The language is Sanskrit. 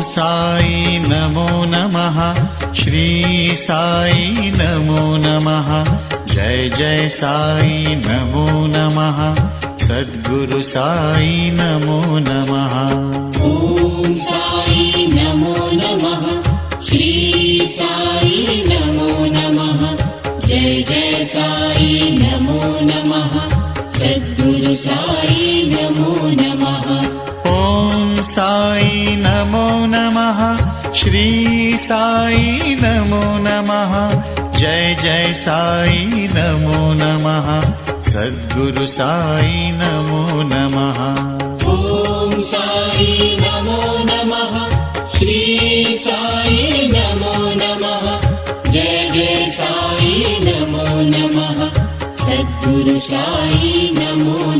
साई नमो नमः। श्री साई नमो नमः। जय जय साई नमो नमः। सद्गुरु साई नमो नमः। ओम साई नमो नमः। श्री साई नमो नमः। जय जय साई नमो नमः। सद्गुरु साई नमो नमः। ओम साई नमो नमः। श्री साई नमो नमः। जय जय साई नमो नमः। सद्गुरु साई नमो नमः। ओम साई नमो नमः। श्री साई नमो नमः। जय जय साई नमो नमः। सद्गुरु साई नमो